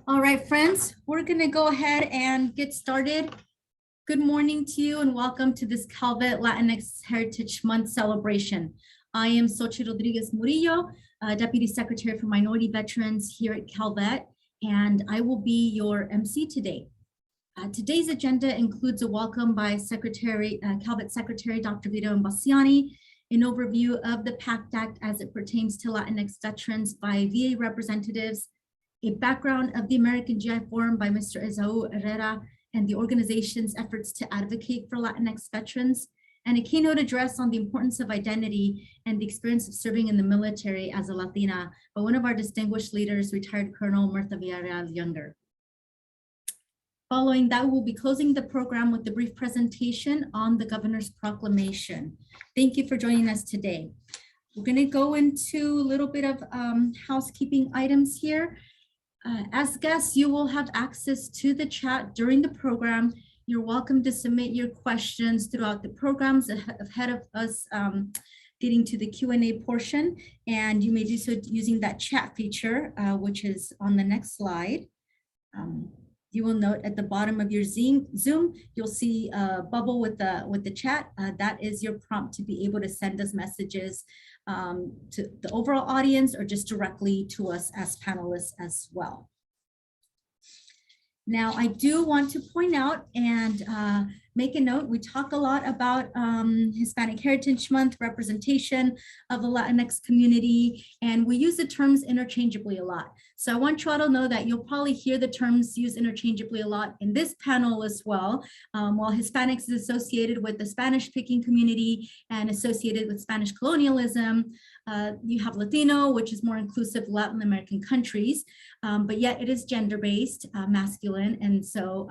All right, friends, we're going to go ahead and get started. Good morning to you and welcome to this Calvet Latinx Heritage Month celebration. I am Xochitl Rodriguez Murillo, Deputy Secretary for Minority Veterans here at Calvet, and I will be your MC today. Today's agenda includes a welcome by Calvet Secretary Dr. Vito Imbasciani, an overview of the PACT Act as it pertains to Latinx veterans by VA representatives, a background of the American GI Forum by Mr. Esaú Herrera and the organization's efforts to advocate for Latinx veterans, and a keynote address on the importance of identity and the experience of serving in the military as a Latina by one of our distinguished leaders, retired Colonel Mirtha Villarreal Younger. Following that, we'll be closing the program with a brief presentation on the governor's proclamation. Thank you for joining us today. We're going to go into a little bit of housekeeping items here. As guests, you will have access to the chat during the program. You're welcome to submit your questions throughout the programs ahead of us getting to the Q&A portion. And you may do so using that chat feature, which is on the next slide. You will note at the bottom of your Zoom, you'll see a bubble with the chat. That is your prompt to be able to send us messages to the overall audience or just directly to us as panelists as well. Now, I do want to point out and make a note, we talk a lot about Hispanic Heritage Month, representation of the Latinx community, and we use the terms interchangeably a lot. So I want you all to know that you'll probably hear the terms used interchangeably a lot in this panel as well. While Hispanics is associated with the Spanish-speaking community and associated with Spanish colonialism, you have Latino, which is more inclusive Latin American countries, but yet it is gender-based, masculine. And so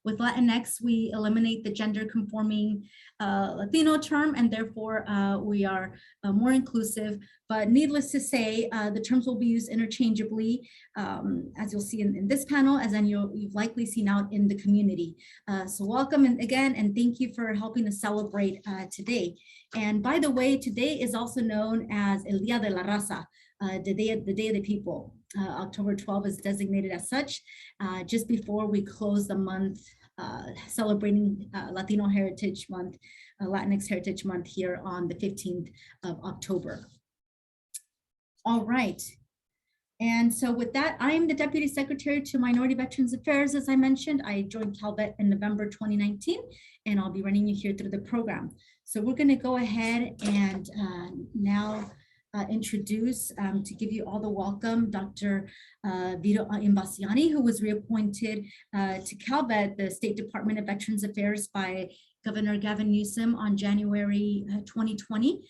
with Latinx, we eliminate the gender conforming Latino term, and therefore we are more inclusive. But needless to say, the terms will be used interchangeably, as you'll see in this panel, as then you've likely seen out in the community. So welcome again, and thank you for helping us celebrate today. And by the way, today is also known as El Día de la Raza, the day of the people. October 12th is designated as such, just before we close the month celebrating Latino Heritage Month, Latinx Heritage Month here on the 15th of October. All right. And so with that, I am the Deputy Secretary to Minority Veterans Affairs. As I mentioned, I joined Calvet in November 2019, and I'll be running you here through the program. So we're going to go ahead and now introduce, to give you all the welcome, Dr. Vito Imbasciani, who was reappointed to Calvet, the State Department of Veterans Affairs, by Governor Gavin Newsom on January 2020.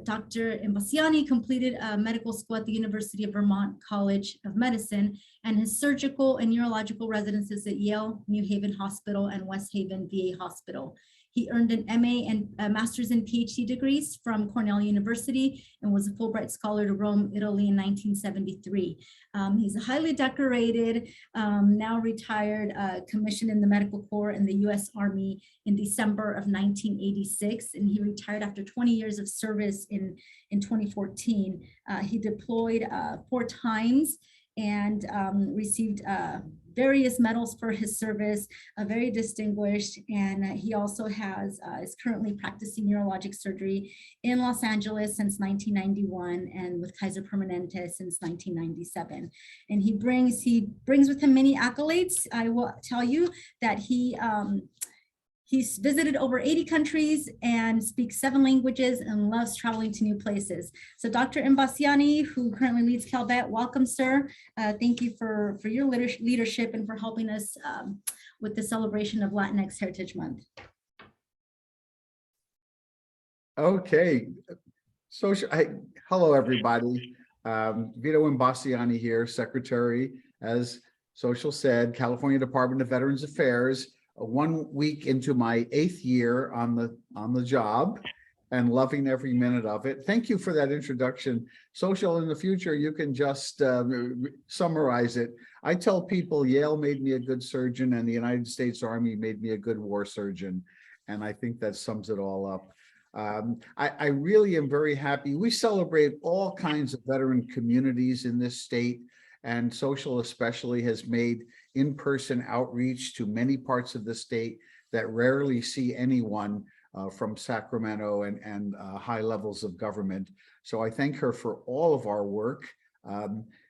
Dr. Imbasciani completed medical school at the University of Vermont College of Medicine, and his surgical and neurological residences at Yale, New Haven Hospital, and West Haven VA Hospital. He earned an MA and a master's and PhD degrees from Cornell University and was a Fulbright Scholar to Rome, Italy in 1973. He's a highly decorated, now retired, commissioned in the Medical Corps in the US Army in December of 1986, and he retired after 20 years of service in 2014. He deployed 4 times and received various medals for his service, very distinguished. And he also is currently practicing neurologic surgery in Los Angeles since 1991 and with Kaiser Permanente since 1997. And he brings with him many accolades. I will tell you that he's visited over 80 countries and speaks 7 languages and loves traveling to new places. So Dr. Imbasciani, who currently leads Calvet, welcome, sir. Thank you for your leadership and for helping us with the celebration of Latinx Heritage Month. Okay, so hello everybody. Vito Imbasciani here, Secretary, as Social said, California Department of Veterans Affairs. 1 week into my 8th year on the job and loving every minute of it. Thank you for that introduction. Social, in the future, you can just summarize it. I tell people Yale made me a good surgeon and the United States Army made me a good war surgeon. And I think that sums it all up. I really am very happy. We celebrate all kinds of veteran communities in this state. and Social especially has made in-person outreach to many parts of the state that rarely see anyone from Sacramento and high levels of government. So I thank her for all of our work.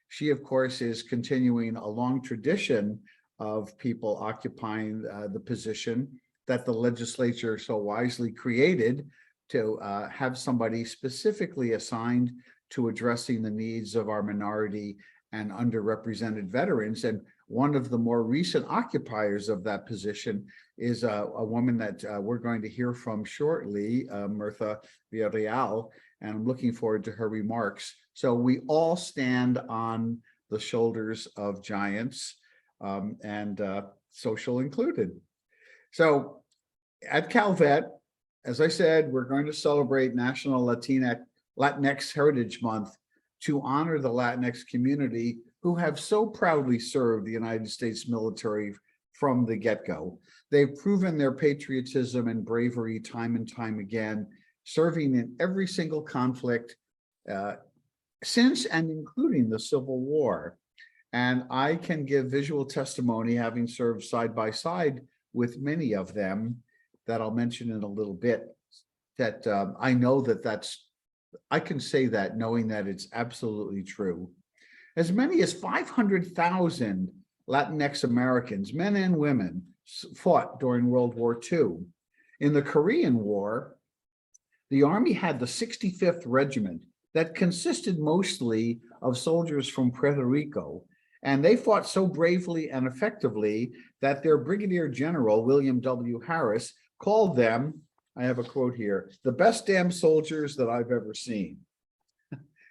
She, of course, is continuing a long tradition of people occupying the position that the legislature so wisely created to have somebody specifically assigned to addressing the needs of our minority and underrepresented veterans. And one of the more recent occupiers of that position is a woman that we're going to hear from shortly, Mirtha Villarreal, and I'm looking forward to her remarks. So we all stand on the shoulders of giants, and Social included. So at Calvet, as I said, we're going to celebrate National Latinx Heritage Month to honor the Latinx community who have so proudly served the United States military from the get-go. They've proven their patriotism and bravery time and time again, serving in every single conflict since and including the Civil War. And I can give visual testimony, having served side by side with many of them, that I'll mention in a little bit, that I know that I can say that knowing that it's absolutely true. As many as 500,000 Latinx Americans, men and women, fought during World War II. In the Korean War, the Army had the 65th Regiment that consisted mostly of soldiers from Puerto Rico. And they fought so bravely and effectively that their Brigadier General, William W. Harris, called them, I have a quote here, the best damn soldiers that I've ever seen.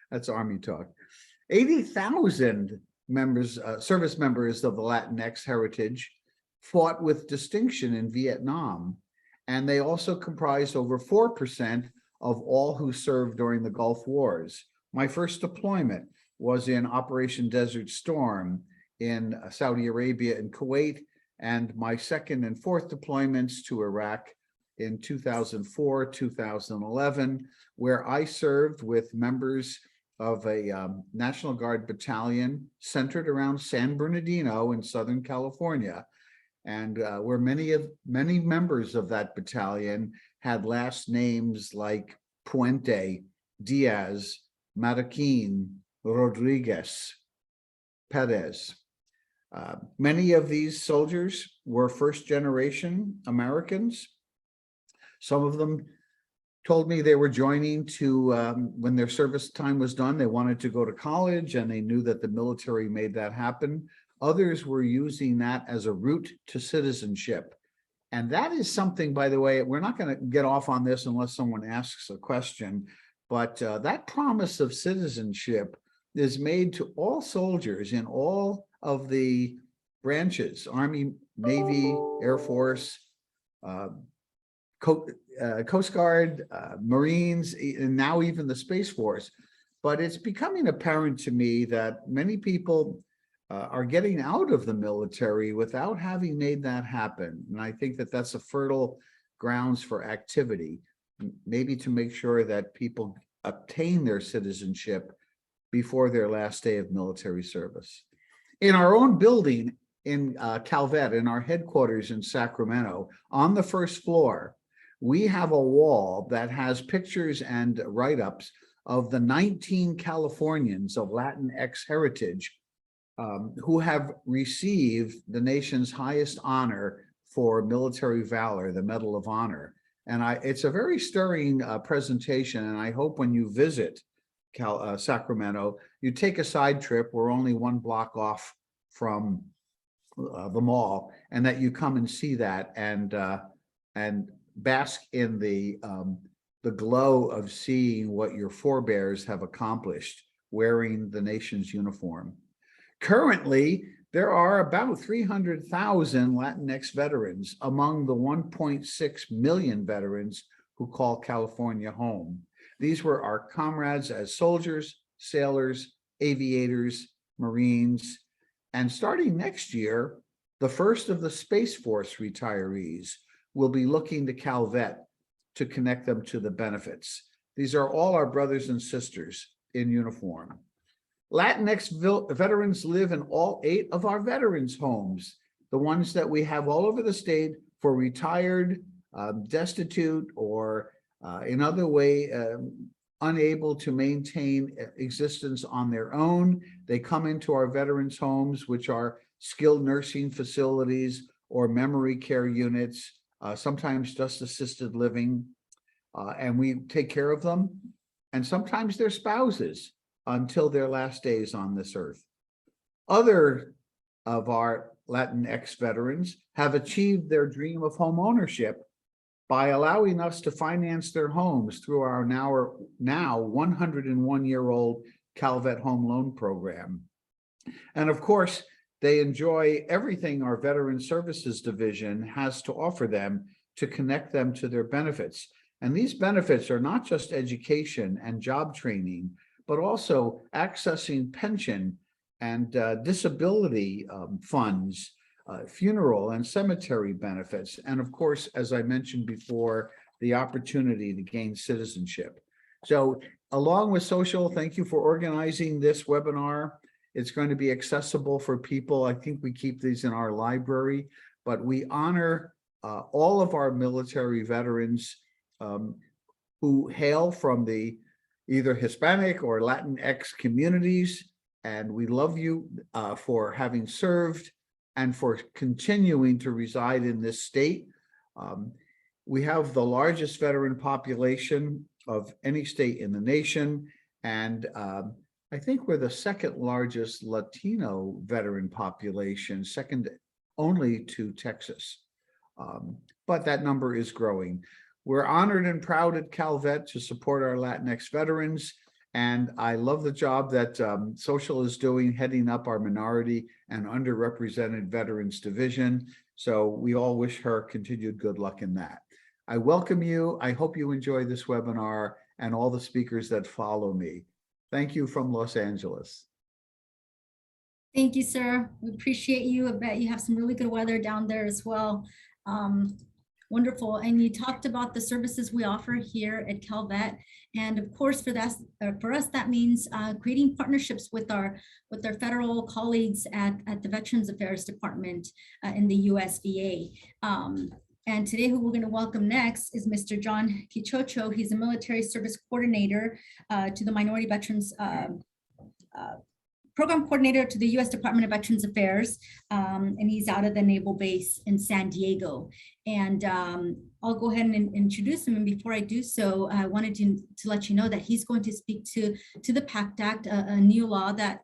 That's Army talk. 80,000 members, service members of the Latinx heritage fought with distinction in Vietnam. And they also comprised over 4% of all who served during the Gulf Wars. My first deployment was in Operation Desert Storm in Saudi Arabia and Kuwait, and my second and fourth deployments to Iraq in 2004, 2011, where I served with members of a National Guard battalion centered around San Bernardino in Southern California, and where many members of that battalion had last names like Puente, Diaz, Marroquin, Rodriguez, Perez. Many of these soldiers were first-generation Americans. Some of them told me they were joining to, when their service time was done, they wanted to go to college and they knew that the military made that happen. Others were using that as a route to citizenship. And that is something, by the way, we're not going to get off on this unless someone asks a question, but that promise of citizenship is made to all soldiers in all of the branches, Army, Navy, Air Force, Coast Guard, Marines, and now even the Space Force. But it's becoming apparent to me that many people are getting out of the military without having made that happen. And I think that that's a fertile grounds for activity, maybe to make sure that people obtain their citizenship before their last day of military service. In our own building in Calvet, in our headquarters in Sacramento, on the first floor, we have a wall that has pictures and write-ups of the 19 Californians of Latinx heritage who have received the nation's highest honor for military valor, the Medal of Honor. And it's a very stirring presentation, and I hope when you visit Sacramento, you take a side trip. We're only one block off from the mall, and that you come and see that and bask in the glow of seeing what your forebears have accomplished wearing the nation's uniform. Currently, there are about 300,000 Latinx veterans among the 1.6 million veterans who call California home. These were our comrades as soldiers, sailors, aviators, Marines, and starting next year, the first of the Space Force retirees will be looking to Calvet to connect them to the benefits. These are all our brothers and sisters in uniform. Veterans live in all 8 of our veterans homes, the ones that we have all over the state for retired, destitute, or in other way unable to maintain existence on their own. They come into our veterans homes, which are skilled nursing facilities or memory care units, sometimes just assisted living, and we take care of them, and sometimes their spouses until their last days on this earth. Other of our Latinx veterans have achieved their dream of home ownership by allowing us to finance their homes through our now 101-year-old Calvet home loan program. And of course, they enjoy everything our Veteran Services Division has to offer them to connect them to their benefits. And these benefits are not just education and job training, but also accessing pension and disability funds, funeral and cemetery benefits, and of course, as I mentioned before, the opportunity to gain citizenship. So along with social, thank you for organizing this webinar. It's going to be accessible for people. I think we keep these in our library, but we honor all of our military veterans who hail from the either Hispanic or Latinx communities, and we love you for having served and for continuing to reside in this state. We have the largest veteran population of any state in the nation, and I think we're the second largest Latino veteran population, second only to Texas. But that number is growing. We're honored and proud at Calvet to support our Latinx veterans, and I love the job that Social is doing, heading up our minority and underrepresented veterans division. So we all wish her continued good luck in that. I welcome you. I hope you enjoy this webinar and all the speakers that follow me. Thank you from Los Angeles. Thank you, sir. We appreciate you. I bet you have some really good weather down there as well. Wonderful. And you talked about the services we offer here at Calvet. And of course, for us, that means creating partnerships with our federal colleagues at the Veterans Affairs Department in the USVA. And today, who we're going to welcome next is Mr. John Quichocho. He's a military service coordinator to the Minority Veterans Program Coordinator to the U.S. Department of Veterans Affairs, and he's out of the Naval Base in San Diego. And I'll go ahead and introduce him. And before I do so, I wanted to let you know that he's going to speak to the PACT Act, a new law that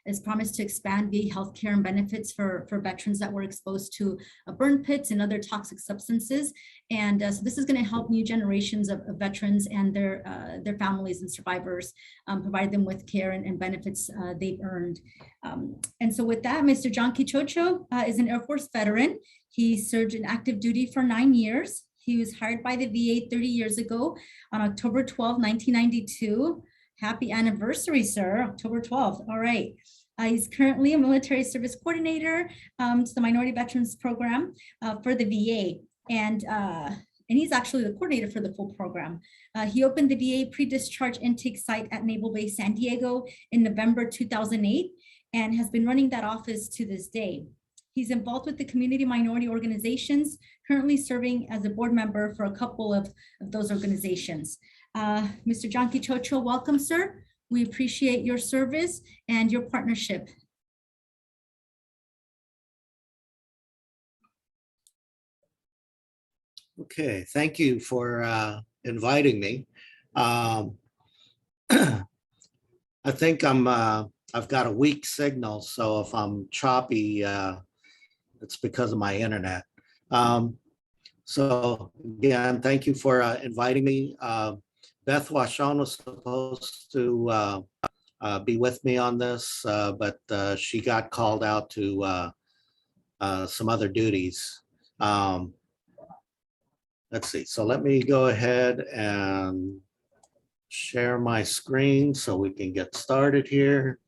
is promised to expand VA healthcare and benefits for veterans that were exposed to burn pits and other toxic substances. And so this is going to help new generations of veterans and their families and survivors, provide them with care and benefits they've earned. And so with that, Mr. John Quichocho is an Air Force veteran. He served in active duty for 9 years. He was hired by the VA 30 years ago on October 12, 1992. Happy anniversary, sir, October 12th. All right. He's currently a military service coordinator to the Minority Veterans Program for the VA. And he's actually the coordinator for the full program. He opened the VA pre-discharge intake site at Naval Base San Diego in November 2008 and has been running that office to this day. He's involved with the community minority organizations, currently serving as a board member for a couple of those organizations. Mr. John Quichocho, welcome, sir. We appreciate your service and your partnership. Okay, thank you for inviting me. I think I've got a weak signal, so if I'm choppy, it's because of my internet. So again, thank you for inviting me. Beth Washon was supposed to be with me on this, but she got called out to some other duties. Let's see, so let me go ahead and share my screen so we can get started here.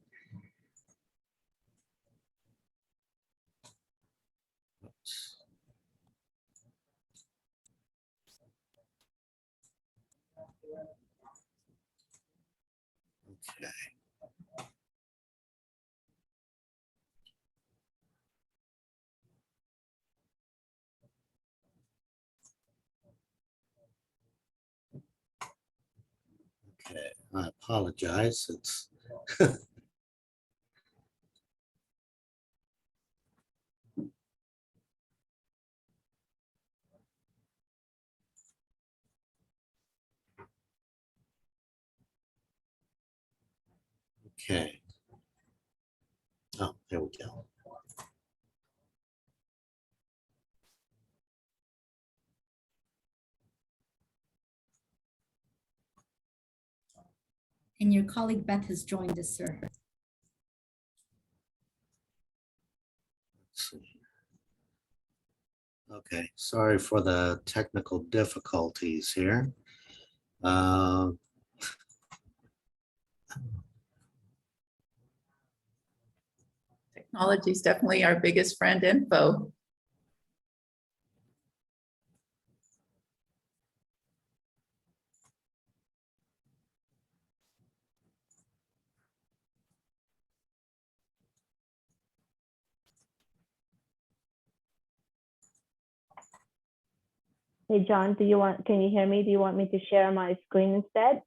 Okay. I apologize. It's okay. Oh, there we go. And your colleague Beth has joined us, sir. Let's see. Okay, sorry for the technical difficulties here. Technology is definitely our biggest friend and foe. Hey, John, can you hear me? Do you want me to share my screen instead?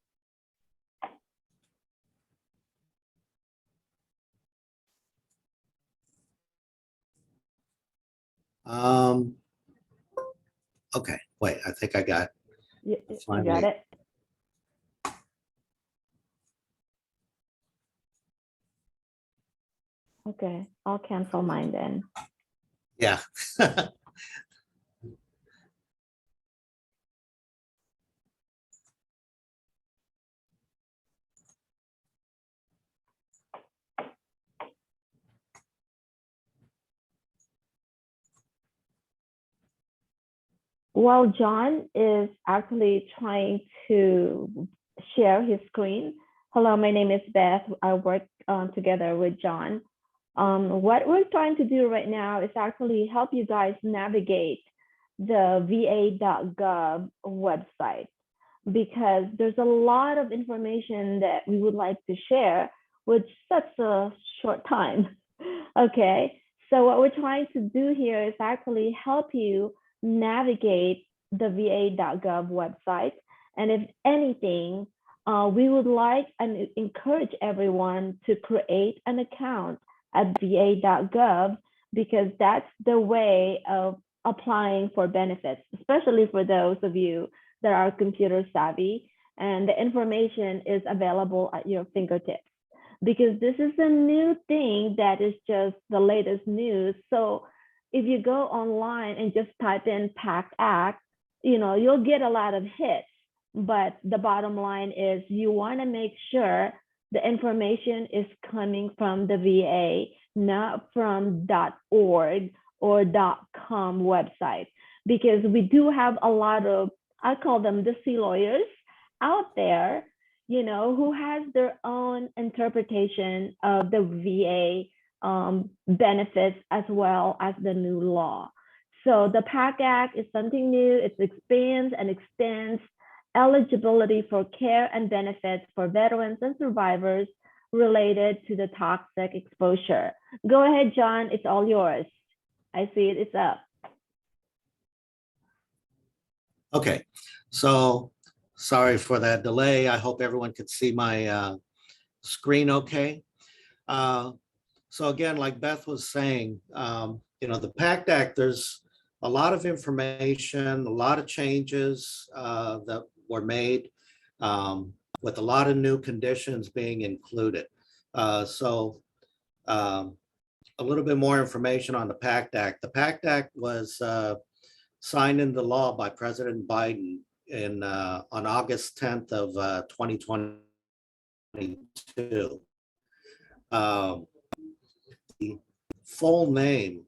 Okay, wait, I think I got You got finally. it? Okay, I'll cancel mine then. Yeah. While John is actually trying to share his screen. Hello, my name is Beth. I work together with John. What we're trying to do right now is actually help you guys navigate the va.gov website, because there's a lot of information that we would like to share with such a short time. Okay, so what we're trying to do here is actually help you navigate the va.gov website. And if anything, we would like and encourage everyone to create an account at va.gov, because that's the way of applying for benefits, especially for those of you that are computer savvy, and the information is available at your fingertips, because this is a new thing that is just the latest news. So if you go online and just type in PACT Act, you'll get a lot of hits. But the bottom line is you want to make sure the information is coming from the VA, not from .org or .com website, because we do have a lot of, I call them the sea lawyers out there, who has their own interpretation of the VA benefits as well as the new law. So the PACT Act is something new. It expands and extends eligibility for care and benefits for veterans and survivors related to the toxic exposure. Go ahead, John, it's all yours. I see it's up. Okay, so sorry for that delay. I hope everyone could see my screen okay. So again, like Beth was saying, the PACT Act, there's a lot of information, a lot of changes that were made with a lot of new conditions being included. So a little bit more information on the PACT Act. The PACT Act was signed into law by President Biden on August 10th of 2022. The full name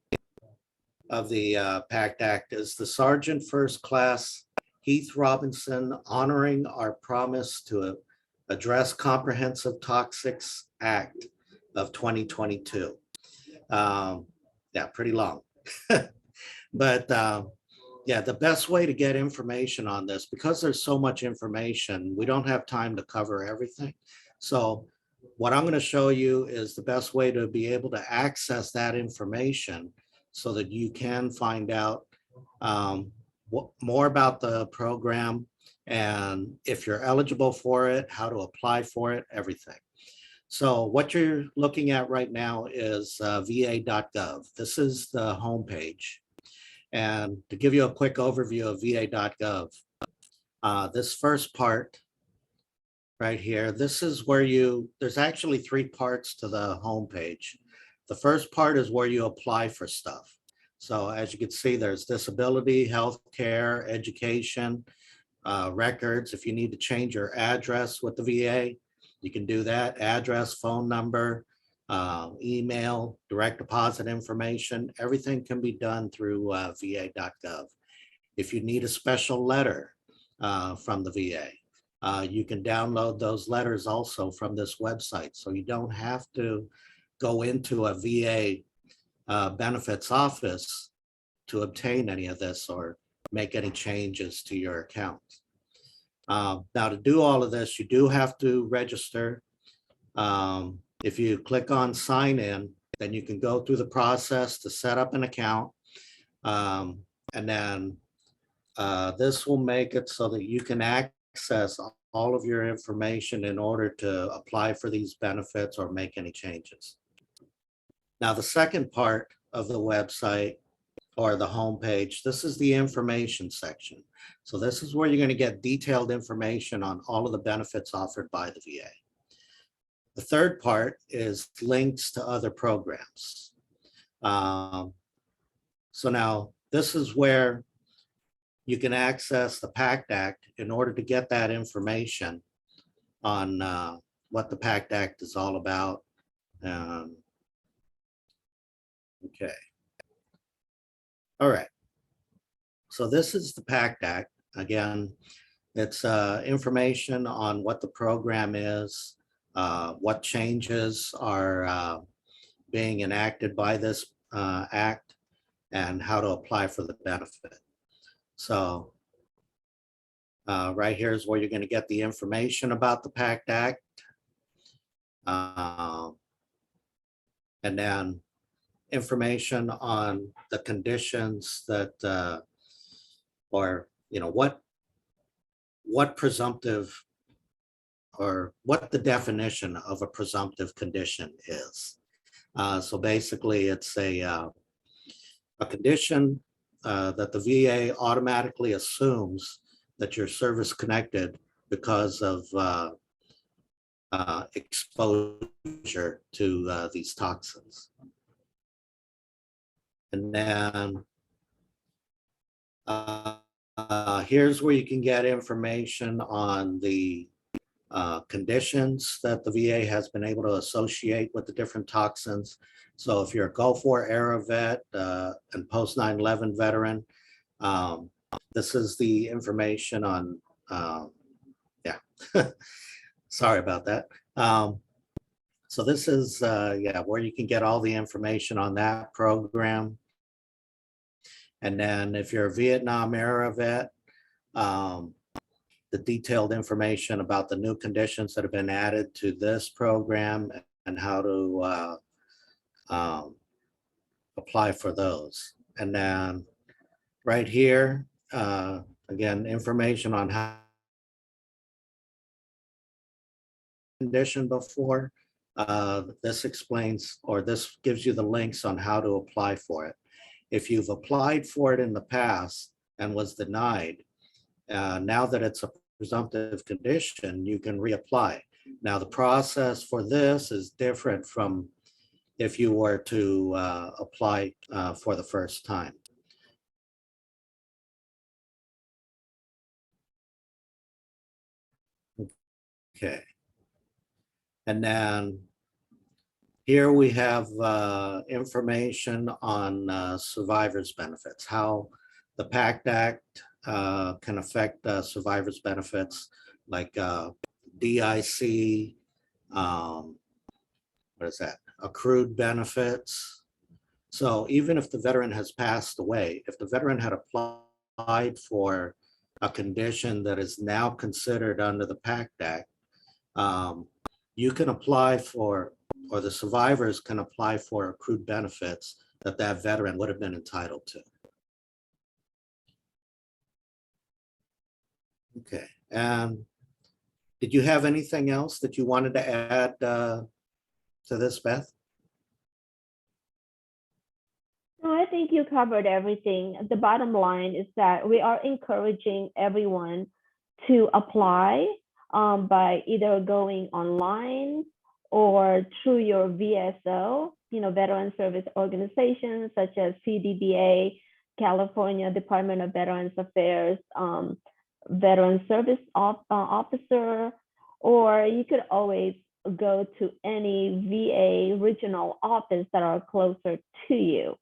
of the PACT Act is the Sergeant First Class Heath Robinson Honoring Our Promise to Address Comprehensive Toxics Act of 2022. Yeah, pretty long. But yeah, the best way to get information on this, because there's so much information, we don't have time to cover everything. So what I'm going to show you is the best way to be able to access that information so that you can find out more about the program, and if you're eligible for it, how to apply for it, everything. So what you're looking at right now is va.gov. This is the homepage. And to give you a quick overview of va.gov, this first part right here, this is where there's actually 3 parts to the homepage. The first part is where you apply for stuff. So as you can see, there's disability, healthcare, education, records. If you need to change your address with the VA, you can do that. Address, phone number, email, direct deposit information, everything can be done through va.gov. If you need a special letter from the VA, you can download those letters also from this website. So you don't have to go into a VA benefits office to obtain any of this or make any changes to your account. Now, to do all of this, you do have to register. If you click on sign in, then you can go through the process to set up an account. And then this will make it so that you can access all of your information in order to apply for these benefits or make any changes. Now, the second part of the website or the homepage, this is the information section. So this is where you're going to get detailed information on all of the benefits offered by the VA. The third part is links to other programs. So now this is where you can access the PACT Act in order to get that information on what the PACT Act is all about. Okay. All right. So this is the PACT Act. Again, it's information on what the program is, what changes are being enacted by this act, and how to apply for the benefit. So right here is where you're going to get the information about the PACT Act. And then information on the conditions that, or, you know, what presumptive or what the definition of a presumptive condition is. So basically it's a condition that the VA automatically assumes that you're service connected because of exposure to these toxins. And then here's where you can get information on the conditions that the VA has been able to associate with the different toxins. So if you're a Gulf War era vet and post 9/11 veteran, this is the information on, yeah, sorry about that. So this is, yeah, where you can get all the information on that program. And then if you're a Vietnam era vet, the detailed information about the new conditions that have been added to this program and how to apply for those. And then right here, again, information on how condition before. This explains, or this gives you the links on how to apply for it. If you've applied for it in the past and was denied, now that it's a presumptive condition, you can reapply. Now, the process for this is different from if you were to apply for the first time. Okay. And then here we have information on survivors benefits, how the PACT Act can affect survivors benefits like DIC, what is that? Accrued benefits. So even if the veteran has passed away, if the veteran had applied for a condition that is now considered under the PACT Act, you can apply for, or the survivors can apply for accrued benefits that that veteran would have been entitled to. Okay, and did you have anything else that you wanted to add to this, Beth? No, I think you covered everything. The bottom line is that we are encouraging everyone to apply by either going online or through your VSO, veteran service organizations such as CDBA, California Department of Veterans Affairs, Veteran Service Officer, or you could always go to any VA regional office that are closer to you.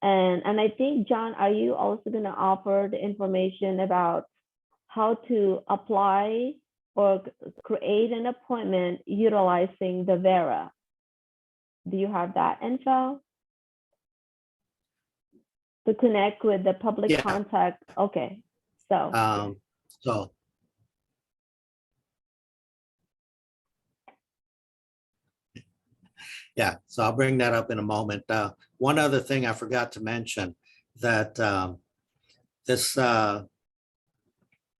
And I think, John, are you also going to offer the information about how to apply or create an appointment utilizing the Vera? Do you have that info? To connect with the public Yeah. contact? Okay, so. So yeah, so I'll bring that up in a moment. One other thing I forgot to mention, that this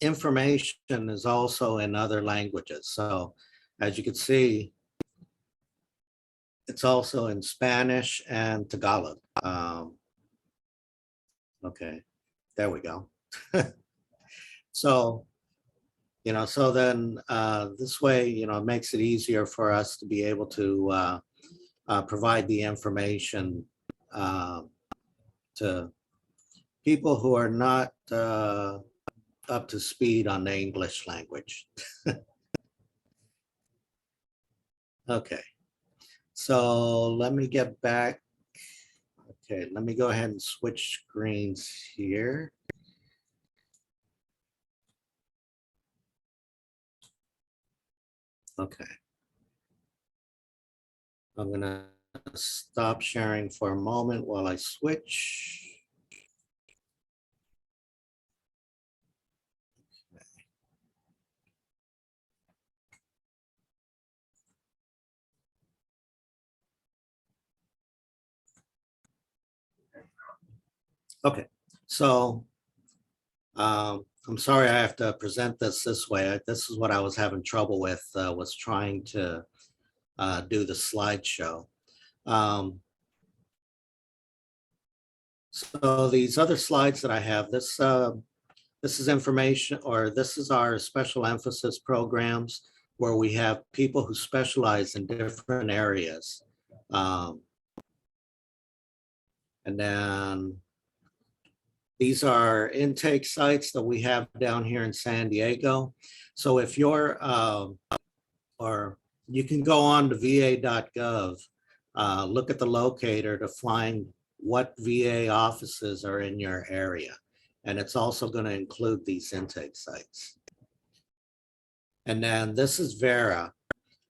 information is also in other languages. So as you can see, it's also in Spanish and Tagalog. Okay, there we go. So, so then this way, it makes it easier for us to be able to provide the information to people who are not up to speed on the English language. Okay, so let me get back. Okay, let me go ahead and switch screens here. Okay. I'm gonna stop sharing for a moment while I switch. Okay, so I'm sorry I have to present this way. This is what I was having trouble with, was trying to do the slideshow. So these other slides that I have, this is information, or this is our special emphasis programs where we have people who specialize in different areas. And then these are intake sites that we have down here in San Diego. So if you're, or you can go on to va.gov, look at the locator to find what VA offices are in your area. And it's also going to include these intake sites. And then this is Vera,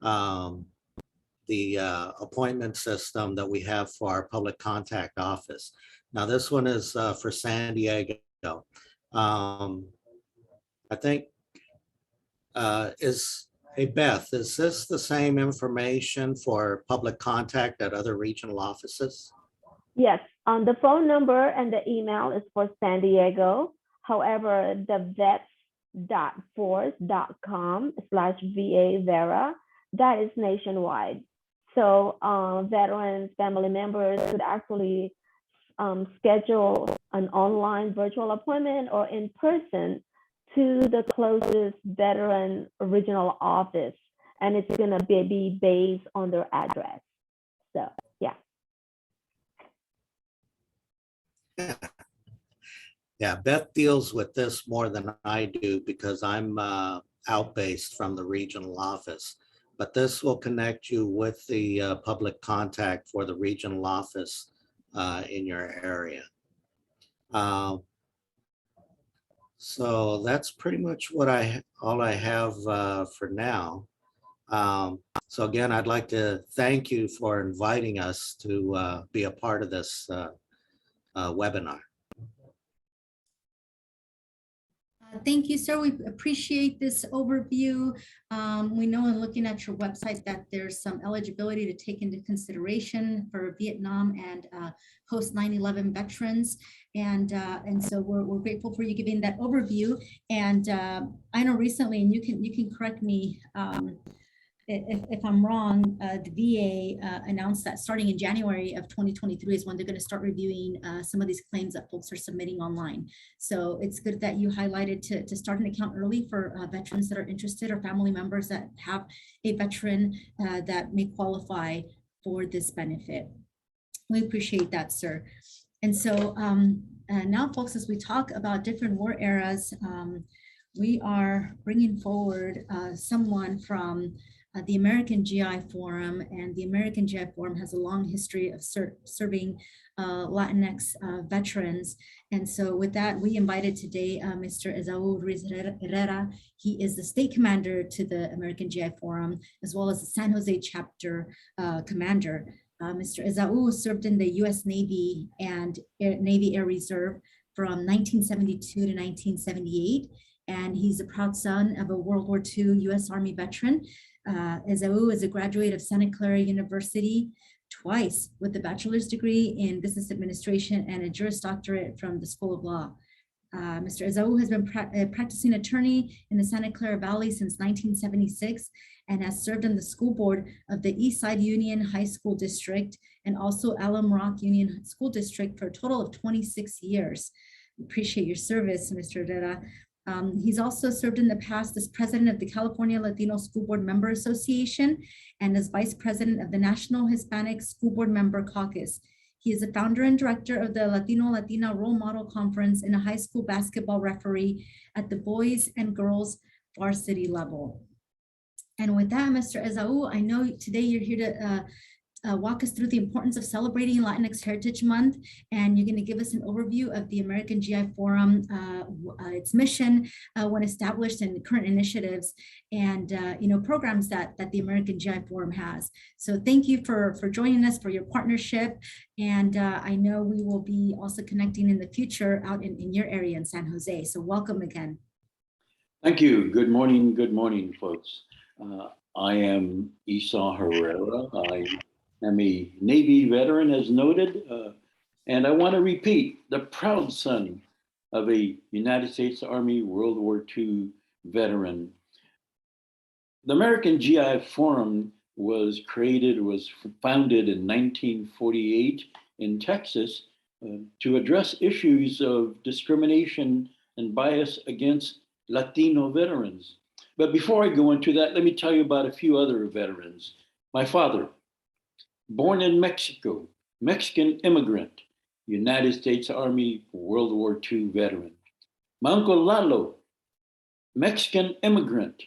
the appointment system that we have for our public contact office. Now this one is for San Diego. I think hey Beth, is this the same information for public contact at other regional offices? Yes, the phone number and the email is for San Diego. However, the vets.force.com/VA Vera, that is nationwide. So veterans, family members could actually schedule an online virtual appointment or in person to the closest veteran regional office. And it's gonna be based on their address. So, yeah. Yeah, Beth deals with this more than I do because I'm out-based from the regional office. But this will connect you with the public contact for the regional office in your area. So that's pretty much what all I have for now. So again, I'd like to thank you for inviting us to be a part of this webinar. Thank you, sir. We appreciate this overview. We know in looking at your website that there's some eligibility to take into consideration for Vietnam and post 9/11 veterans. And so we're grateful for you giving that overview. And I know recently, and you can correct me if I'm wrong, the VA announced that starting in January of 2023 is when they're going to start reviewing some of these claims that folks are submitting online. So it's good that you highlighted to start an account early for veterans that are interested or family members that have a veteran that may qualify for this benefit. We appreciate that, sir. And so now, folks, as we talk about different war eras, we are bringing forward someone from the American GI Forum, and the American GI Forum has a long history of serving Latinx veterans. And so with that, we invited today Mr. Esaú Ruiz Herrera. He is the state commander to the American GI Forum, as well as the San Jose chapter commander. Mr. Esaú served in the US Navy and Navy Air Reserve from 1972 to 1978. And he's a proud son of a World War II US Army veteran. Esaú is a graduate of Santa Clara University twice with a bachelor's degree in business administration and a Juris Doctorate from the School of Law. Mr. Esaú has been a practicing attorney in the Santa Clara Valley since 1976 and has served on the school board of the Eastside Union High School District and also Alum Rock Union School District for a total of 26 years. Appreciate your service, Mr. Herrera. He's also served in the past as president of the California Latino School Board Member Association and as vice president of the National Hispanic School Board Member Caucus. He is the founder and director of the Latino-Latina Role Model Conference and a high school basketball referee at the boys and girls varsity level. And with that, Mr. Esaú, I know today you're here to walk us through the importance of celebrating Latinx Heritage Month, and you're going to give us an overview of the American GI Forum, its mission when established, and current initiatives and programs that the American GI Forum has. So thank you for joining us, for your partnership, and I know we will be also connecting in the future out in your area in San Jose. So welcome again. Thank you. Good morning, folks. I am Esau Herrera. I am a Navy veteran, as noted, and I want to repeat, the proud son of a United States Army World War II veteran. The American GI Forum was founded in 1948 in Texas to address issues of discrimination and bias against Latino veterans. But before I go into that, let me tell you about a few other veterans. My father, born in Mexico, Mexican immigrant, United States Army World War II veteran. My uncle Lalo, Mexican immigrant,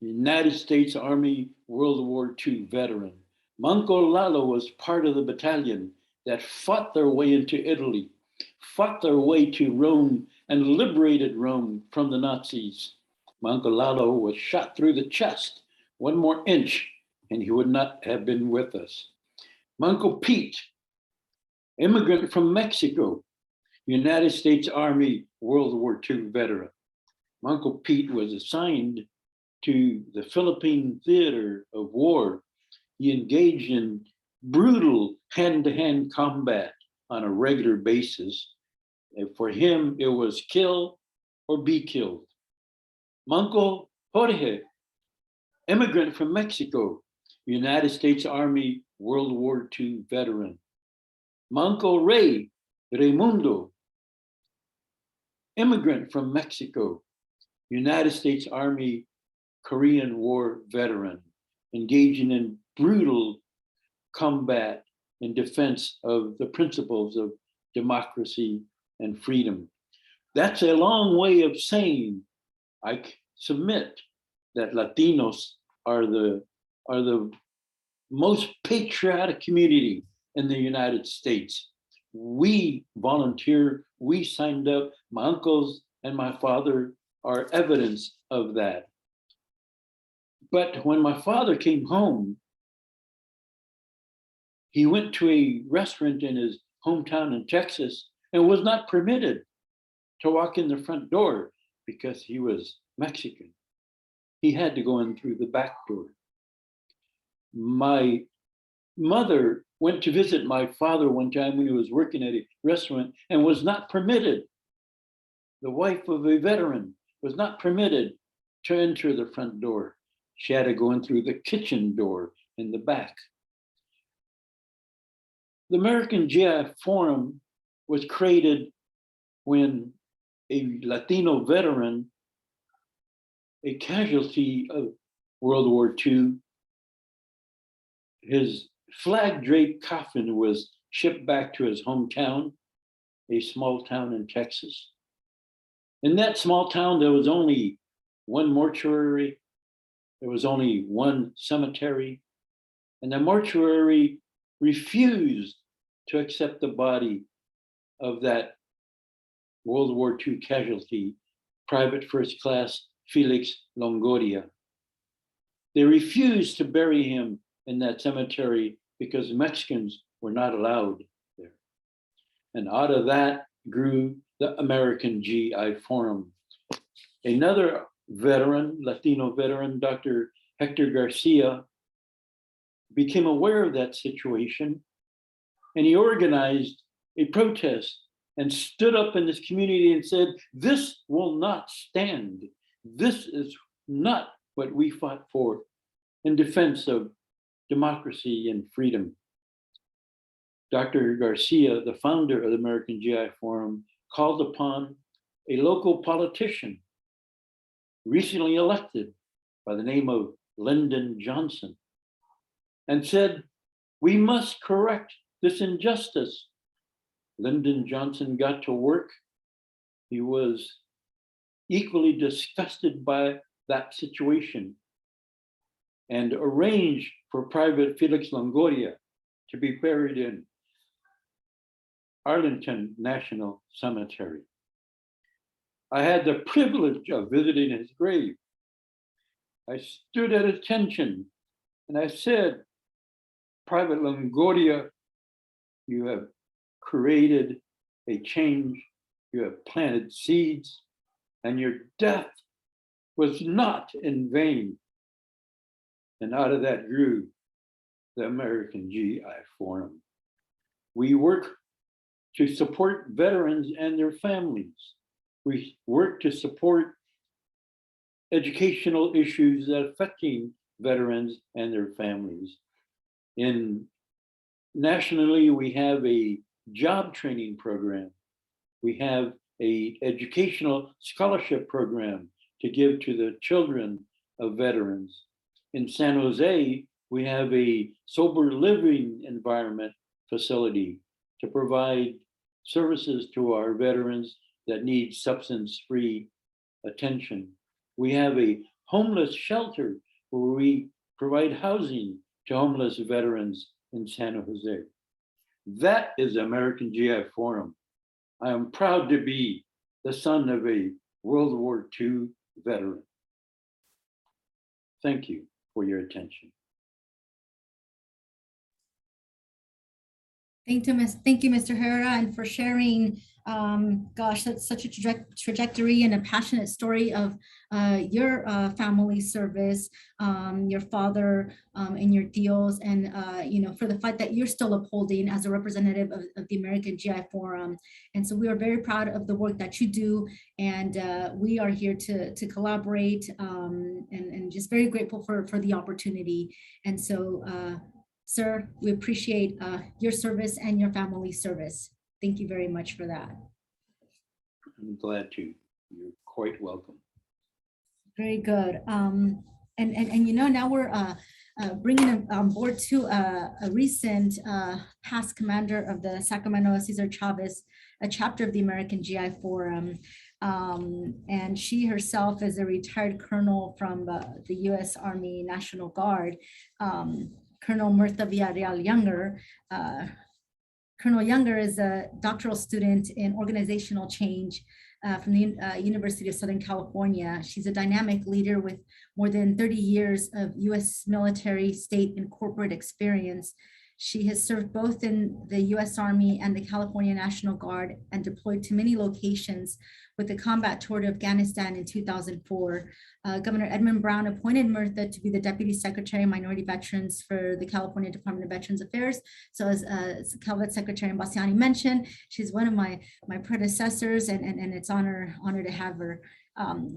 United States Army World War II veteran. My uncle Lalo was part of the battalion that fought their way into Italy, fought their way to Rome, and liberated Rome from the Nazis. My uncle Lalo was shot through the chest, one more inch, and he would not have been with us. My uncle Pete, immigrant from Mexico, United States Army World War II veteran. My uncle Pete was assigned to the Philippine theater of war. He engaged in brutal hand-to-hand combat on a regular basis. And for him, it was kill or be killed. My uncle Jorge, immigrant from Mexico, United States Army World War II veteran. My uncle Raimundo, immigrant from Mexico, United States Army Korean War veteran, engaging in brutal combat in defense of the principles of democracy and freedom. That's a long way of saying I submit that Latinos are the most patriotic community in the United States. We volunteer, we signed up. My uncles and my father are evidence of that. But when my father came home, he went to a restaurant in his hometown in Texas and was not permitted to walk in the front door because he was Mexican. He had to go in through the back door. My mother went to visit my father one time when he was working at a restaurant and was not permitted. The wife of a veteran was not permitted to enter the front door. She had to go in through the kitchen door in the back. The American GI Forum was created when a Latino veteran, a casualty of World War II, his flag-draped coffin was shipped back to his hometown, a small town in Texas. In that small town, there was only one mortuary, there was only one cemetery, and the mortuary refused to accept the body of that World War II casualty, Private First Class Felix Longoria. They refused to bury him in that cemetery because Mexicans were not allowed there. And out of that grew the American GI Forum. Another veteran, Latino veteran, Dr. Hector Garcia, became aware of that situation, and he organized a protest and stood up in this community and said, "This will not stand. This is not what we fought for in defense of democracy and freedom." Dr. Garcia, the founder of the American GI Forum, called upon a local politician recently elected by the name of Lyndon Johnson and said, "We must correct this injustice." Lyndon Johnson got to work. He was equally disgusted by that situation and arranged for Private Felix Longoria to be buried in Arlington National Cemetery. I had the privilege of visiting his grave. I stood at attention and I said, "Private Longoria, you have created a change, you have planted seeds, and your death was not in vain." And out of that grew the American GI Forum. We work to support veterans and their families. We work to support educational issues that are affecting veterans and their families. Nationally, we have a job training program. We have an educational scholarship program to give to the children of veterans. In San Jose, we have a sober living environment facility to provide services to our veterans that need substance-free attention. We have a homeless shelter where we provide housing to homeless veterans in San Jose. That is the American GI Forum. I am proud to be the son of a World War II veteran. Thank you for your attention. Thank you, Mr. Herrera, and for sharing. Gosh, that's such a trajectory and a passionate story of your family service, your father, and your deals, and for the fight that you're still upholding as a representative of the American GI Forum. And so we are very proud of the work that you do, and we are here to collaborate, and just very grateful for the opportunity. And so, sir, we appreciate your service and your family service. Thank you very much for that. I'm glad to. You're quite welcome. Very good. And now we're bringing on board to a recent past commander of the Sacramento, Cesar Chavez, a chapter of the American GI Forum. And she herself is a retired colonel from the U.S. Army National Guard, Colonel Mirtha Villarreal Younger. Colonel Younger is a doctoral student in organizational change from the University of Southern California. She's a dynamic leader with more than 30 years of U.S. military, state, and corporate experience. She has served both in the U.S. Army and the California National Guard and deployed to many locations with the combat tour to Afghanistan in 2004. Governor Edmund Brown appointed Mirtha to be the Deputy Secretary of Minority Veterans for the California Department of Veterans Affairs. So as Calvet Secretary Bassiani mentioned, she's one of my predecessors, and it's honor to have her.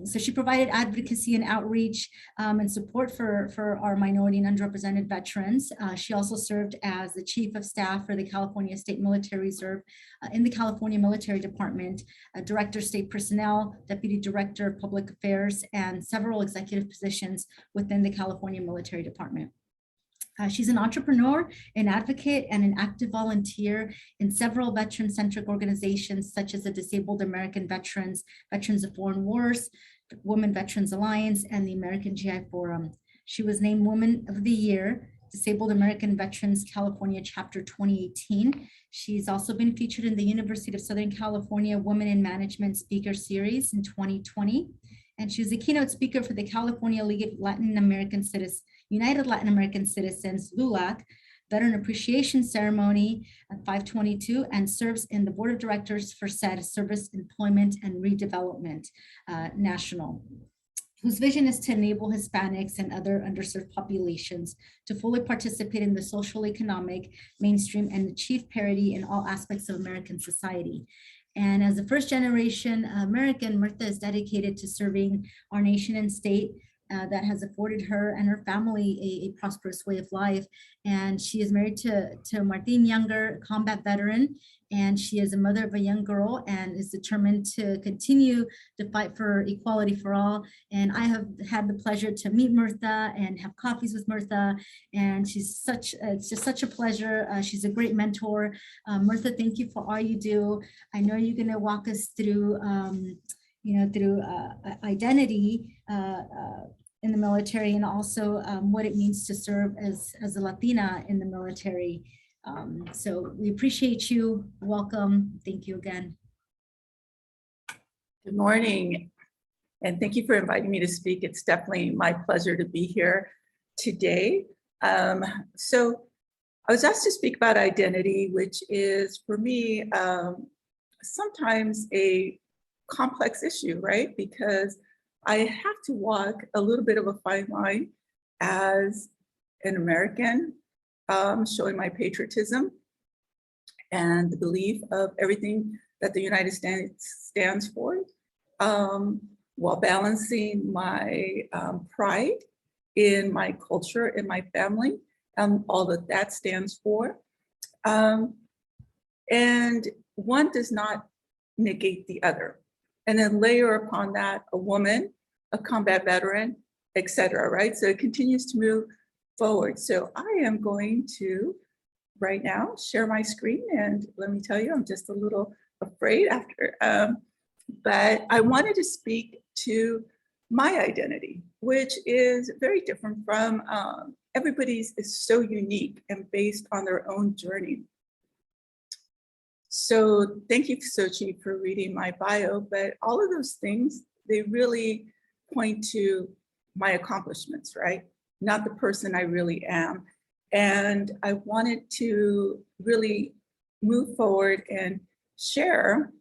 So she provided advocacy and outreach and support for our minority and underrepresented veterans. She also served as the Chief of Staff for the California State Military Reserve in the California Military Department, Director of State Personnel, Deputy Director of Public Affairs, and several executive positions within the California Military Department. She's an entrepreneur, an advocate, and an active volunteer in several veteran-centric organizations such as the Disabled American Veterans, Veterans of Foreign Wars, Women Veterans Alliance, and the American GI Forum. She was named Woman of the Year, Disabled American Veterans California Chapter 2018. She's also been featured in the University of Southern California Women in Management Speaker Series in 2020. And she was the keynote speaker for the California League of Latin American Citizens, United Latin American Citizens, LULAC, Veteran Appreciation Ceremony at 522, and serves in the board of directors for said Service Employment and Redevelopment National, whose vision is to enable Hispanics and other underserved populations to fully participate in the social, economic, mainstream, and achieve parity in all aspects of American society. And as a first generation American, Mirtha is dedicated to serving our nation and state that has afforded her and her family a prosperous way of life. And she is married to Martin Younger, combat veteran, and she is a mother of a young girl and is determined to continue to fight for equality for all. And I have had the pleasure to meet Mirtha and have coffees with Mirtha, and she's it's just such a pleasure. She's a great mentor. Mirtha, thank you for all you do. I know you're gonna walk us through through identity in the military, and also what it means to serve as a Latina in the military. So we appreciate you. Welcome. Thank you again. Good morning, and thank you for inviting me to speak. It's definitely my pleasure to be here today. So I was asked to speak about identity, which is for me sometimes a complex issue, right? Because I have to walk a little bit of a fine line as an American, showing my patriotism and the belief of everything that the United States stands for, while balancing my pride in my culture, in my family, and all that stands for. And one does not negate the other. And then layer upon that a woman, a combat veteran, et cetera, right? So it continues to move forward. So I am going to right now share my screen, and let me tell you, I'm just a little afraid after, but I wanted to speak to my identity, which is very different from everybody's. Is so unique and based on their own journey. So thank you, Sochi, for reading my bio, but all of those things, they really point to my accomplishments, right? Not the person I really am. And I wanted to really move forward and share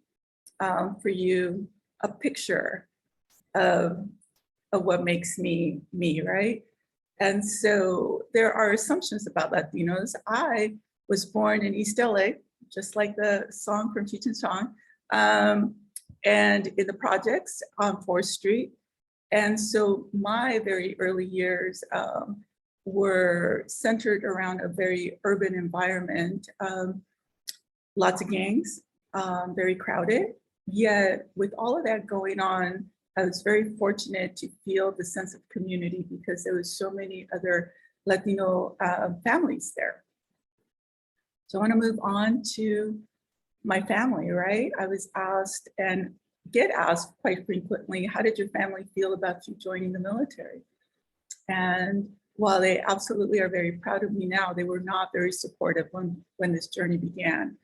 for you a picture of what makes me, right? And so there are assumptions about Latinos. I was born in East LA, just like the song from Cheech and Chong, and in the projects on 4th Street. And so my very early years were centered around a very urban environment, lots of gangs, very crowded. Yet with all of that going on, I was very fortunate to feel the sense of community because there was so many other Latino families there. So I want to move on to my family, right? I was asked and get asked quite frequently, how did your family feel about you joining the military? And while they absolutely are very proud of me now, they were not very supportive when this journey began.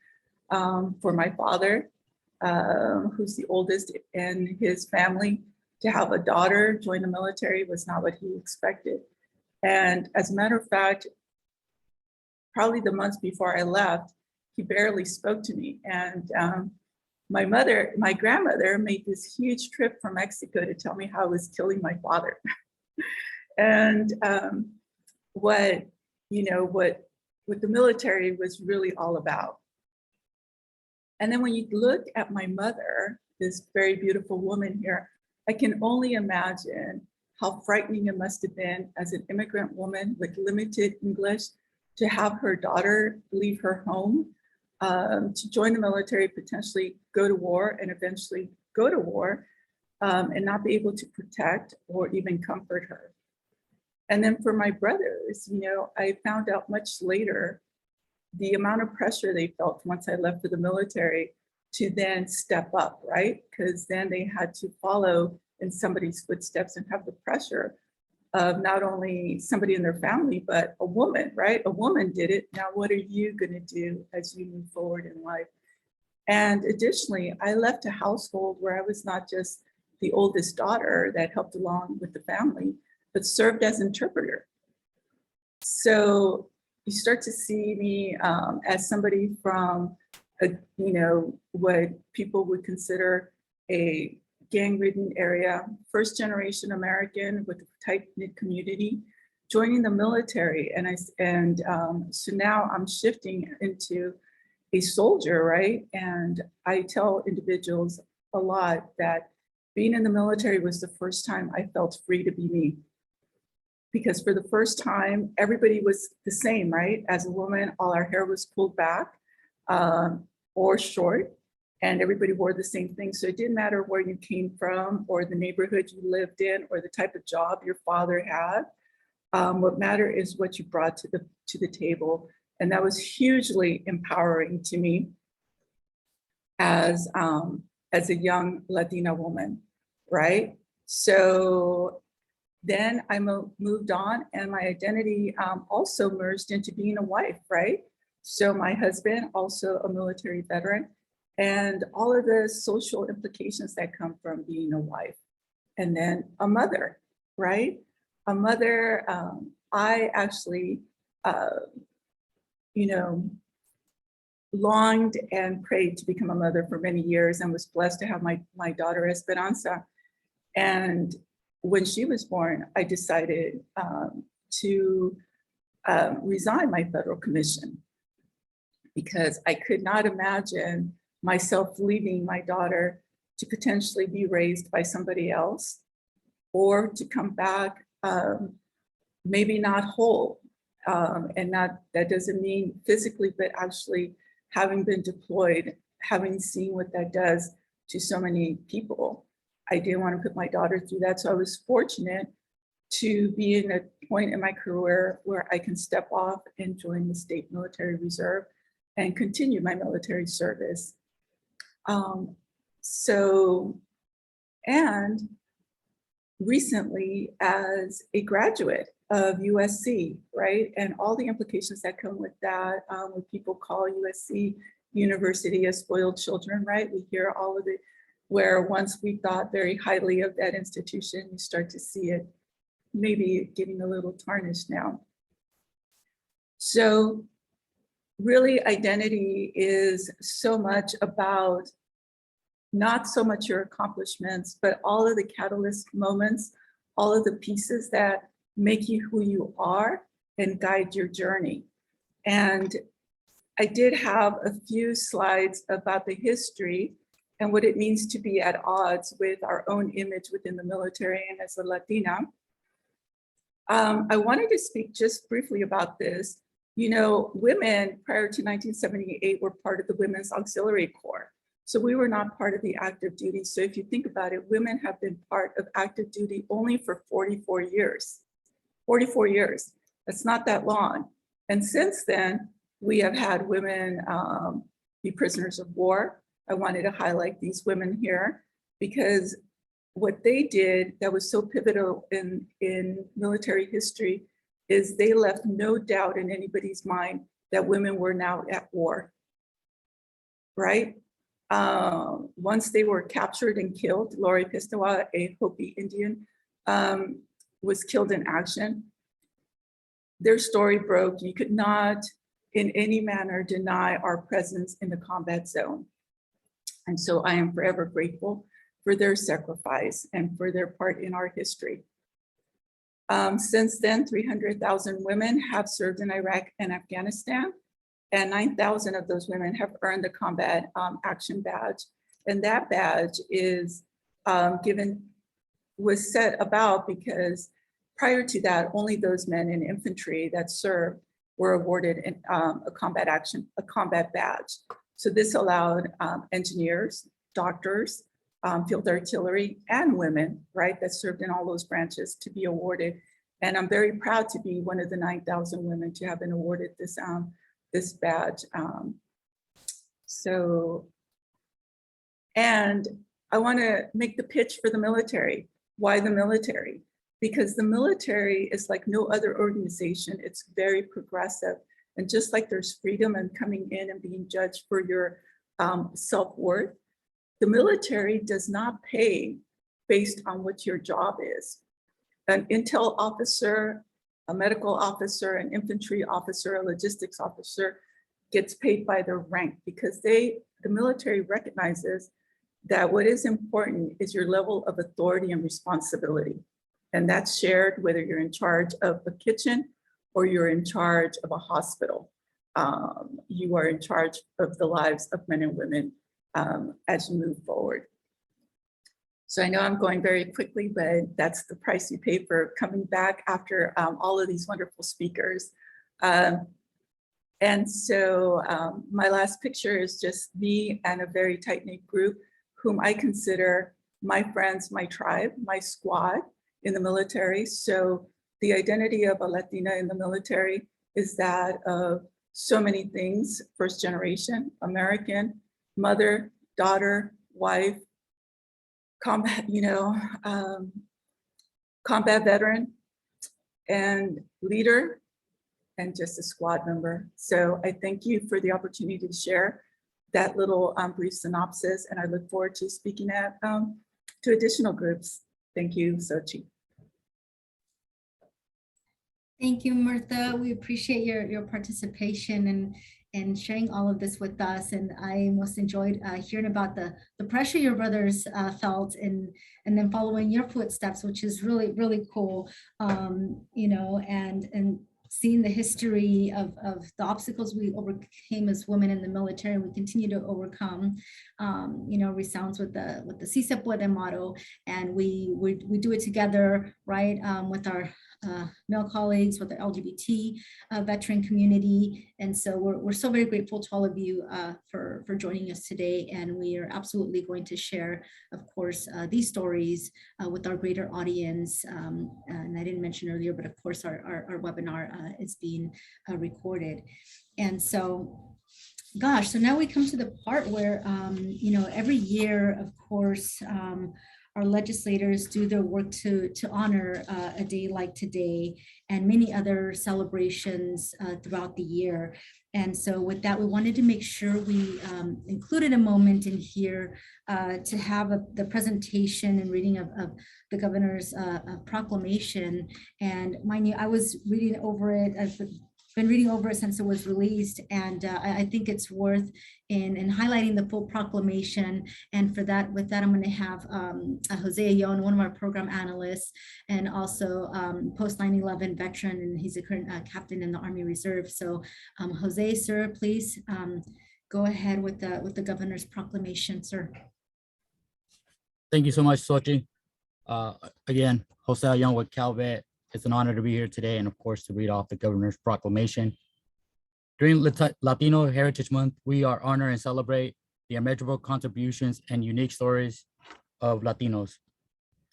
For my father, who's the oldest in his family, to have a daughter join the military was not what he expected. And as a matter of fact, probably the months before I left, he barely spoke to me. And my grandmother made this huge trip from Mexico to tell me how I was killing my father. And what the military was really all about. And then when you look at my mother, this very beautiful woman here, I can only imagine how frightening it must have been as an immigrant woman with limited English to have her daughter leave her home, to join the military, potentially go to war, and eventually go to war, and not be able to protect or even comfort her. And then for my brothers, I found out much later the amount of pressure they felt once I left for the military to then step up, right? Because then they had to follow in somebody's footsteps and have the pressure of not only somebody in their family, but a woman, right? A woman did it. Now, what are you going to do as you move forward in life? And additionally, I left a household where I was not just the oldest daughter that helped along with the family, but served as interpreter. So you start to see me as somebody from, what people would consider a gang-ridden area, first generation American with a tight-knit community, joining the military. So now I'm shifting into a soldier, right? And I tell individuals a lot that being in the military was the first time I felt free to be me. Because for the first time, everybody was the same, right? As a woman, all our hair was pulled back or short, and everybody wore the same thing. So it didn't matter where you came from or the neighborhood you lived in or the type of job your father had. What mattered is what you brought to the table. And that was hugely empowering to me as a young Latina woman, right? So then I moved on, and my identity also merged into being a wife, right? So my husband, also a military veteran, and all of the social implications that come from being a wife. And then a mother, right? A mother, I actually, longed and prayed to become a mother for many years, and was blessed to have my daughter Esperanza. And when she was born, I decided to resign my federal commission, because I could not imagine myself leaving my daughter to potentially be raised by somebody else, or to come back maybe not whole. And that doesn't mean physically, but actually having been deployed, having seen what that does to so many people. I didn't want to put my daughter through that. So I was fortunate to be in a point in my career where I can step off and join the State Military Reserve and continue my military service. And recently, as a graduate of USC, right? And all the implications that come with that, when people call USC University of Spoiled Children, right? We hear all of it, where once we thought very highly of that institution, you start to see it maybe getting a little tarnished now. So really, identity is so much about not so much your accomplishments, but all of the catalyst moments, all of the pieces that make you who you are and guide your journey. And I did have a few slides about the history and what it means to be at odds with our own image within the military and as a Latina. I wanted to speak just briefly about this. Women prior to 1978 were part of the Women's Auxiliary Corps. So we were not part of the active duty. So if you think about it, women have been part of active duty only for 44 years. 44 years, that's not that long. And since then, we have had women be prisoners of war. I wanted to highlight these women here because what they did that was so pivotal in military history is they left no doubt in anybody's mind that women were now at war, right? Once they were captured and killed, Lori Pistawa, a Hopi Indian, was killed in action. Their story broke. You could not in any manner deny our presence in the combat zone. And so I am forever grateful for their sacrifice and for their part in our history. Since then, 300,000 women have served in Iraq and Afghanistan, and 9,000 of those women have earned the Combat Action Badge. And that badge is was set about because prior to that, only those men in infantry that served were awarded a combat badge. So this allowed engineers, doctors, field artillery, and women, right, that served in all those branches to be awarded. And I'm very proud to be one of the 9,000 women to have been awarded this, this badge. And I want to make the pitch for the military. Why the military? Because the military is like no other organization. It's very progressive. And just like there's freedom and coming in and being judged for your self-worth, the military does not pay based on what your job is. An intel officer, a medical officer, an infantry officer, a logistics officer gets paid by their rank because the military recognizes that what is important is your level of authority and responsibility. And that's shared whether you're in charge of a kitchen or you're in charge of a hospital. You are in charge of the lives of men and women as you move forward. So I know I'm going very quickly, but that's the price you pay for coming back after all of these wonderful speakers. And so my last picture is just me and a very tight-knit group whom I consider my friends, my tribe, my squad in the military. So the identity of a Latina in the military is that of so many things: first generation, American, mother, daughter, wife, combat, combat veteran, and leader, and just a squad member. So I thank you for the opportunity to share that little brief synopsis, and I look forward to speaking at to additional groups. Thank you, Sochi. Thank you, Martha. We appreciate your participation and sharing all of this with us. And I most enjoyed hearing about the pressure your brothers felt and then following your footsteps, which is really, really cool. And seeing the history of the obstacles we overcame as women in the military, and we continue to overcome, resounds with the Si Se Puede motto, and we do it together, right, with our male colleagues, with the LGBT veteran community. And so we're so very grateful to all of you for joining us today. And we are absolutely going to share, of course, these stories with our greater audience. And I didn't mention earlier, but of course, our webinar is being recorded. And so, gosh, so now we come to the part where, every year, of course, our legislators do their work to honor a day like today and many other celebrations throughout the year. And so with that, we wanted to make sure we included a moment in here to have the presentation and reading of the governor's proclamation. And mind you, I was reading over it. I've been reading over it since it was released, and I think it's worth in highlighting the full proclamation. And with that, I'm going to have Jose Ayon, one of our program analysts, and also post 9/11 veteran, and he's a current captain in the Army Reserve. So Jose, sir, please go ahead with the governor's proclamation, sir. Thank you so much, Sochi. Again, Jose Ayon with Calvet. It's an honor to be here today, and of course, to read off the governor's proclamation. During Latino Heritage Month, we are honor and celebrate the immeasurable contributions and unique stories of Latinos.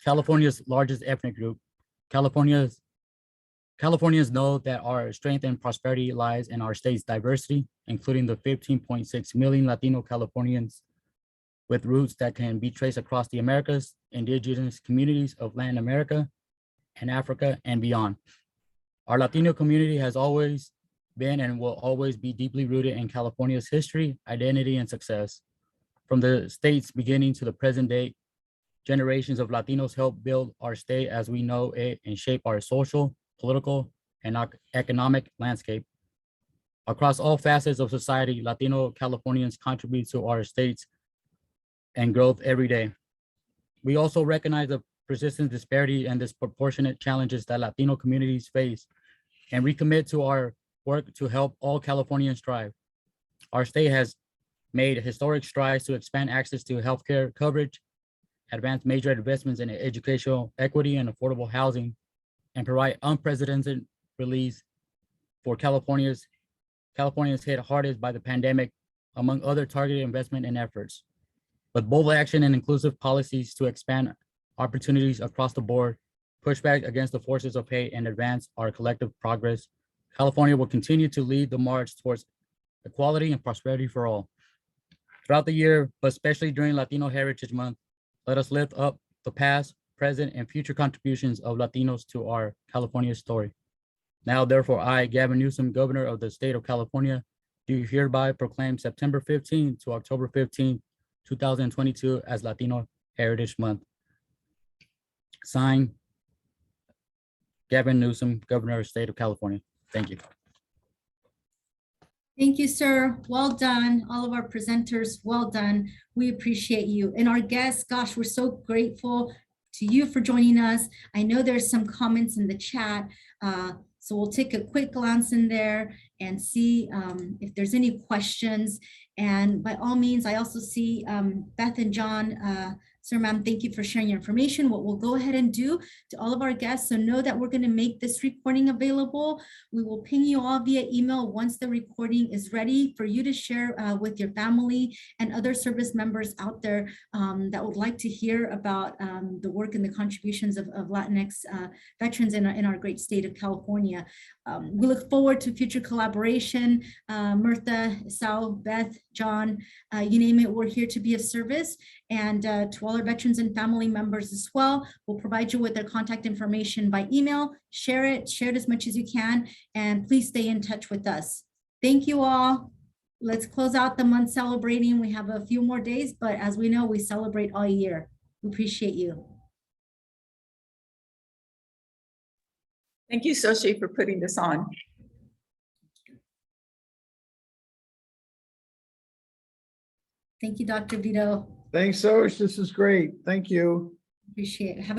California's largest ethnic group, Californians know that our strength and prosperity lies in our state's diversity, including the 15.6 million Latino Californians with roots that can be traced across the Americas, indigenous communities of Latin America, and Africa and beyond. Our Latino community has always been and will always be deeply rooted in California's history, identity, and success. From the state's beginning to the present day, generations of Latinos helped build our state as we know it and shape our social, political, and economic landscape. Across all facets of society, Latino Californians contribute to our states and growth every day. We also recognize the persistent disparity and disproportionate challenges that Latino communities face and recommit to our work to help all Californians thrive. Our state has made historic strides to expand access to healthcare coverage, advance major investments in educational equity and affordable housing, and provide unprecedented relief for Californians hit hardest by the pandemic, among other targeted investment and efforts. With bold action and inclusive policies to expand opportunities across the board, push back against the forces of hate, and advance our collective progress, California will continue to lead the march towards equality and prosperity for all. Throughout the year, but especially during Latino Heritage Month, let us lift up the past, present, and future contributions of Latinos to our California story. Now, therefore, I, Gavin Newsom, Governor of the State of California, do hereby proclaim September 15 to October 15, 2022 as Latino Heritage Month. Signed, Gavin Newsom, Governor of the State of California. Thank you. Thank you, sir. Well done. All of our presenters, well done. We appreciate you. And our guests, gosh, we're so grateful to you for joining us. I know there's some comments in the chat, so we'll take a quick glance in there and see if there's any questions. And by all means, I also see Beth and John. Sir, ma'am, thank you for sharing your information. What we'll go ahead and do to all of our guests, so know that we're going to make this recording available. We will ping you all via email once the recording is ready for you to share with your family and other service members out there that would like to hear about the work and the contributions of Latinx veterans in our great state of California. We look forward to future collaboration. Mirtha, Sal, Beth, John, you name it, we're here to be of service. And to all our veterans and family members as well, we'll provide you with their contact information by email. Share it as much as you can, and please stay in touch with us. Thank you all. Let's close out the month celebrating. We have a few more days, but as we know, we celebrate all year. We appreciate you. Thank you, Sochi, for putting this on. Thank you, Dr. Vito. Thanks, Soch. This is great. Thank you. Appreciate it. Have a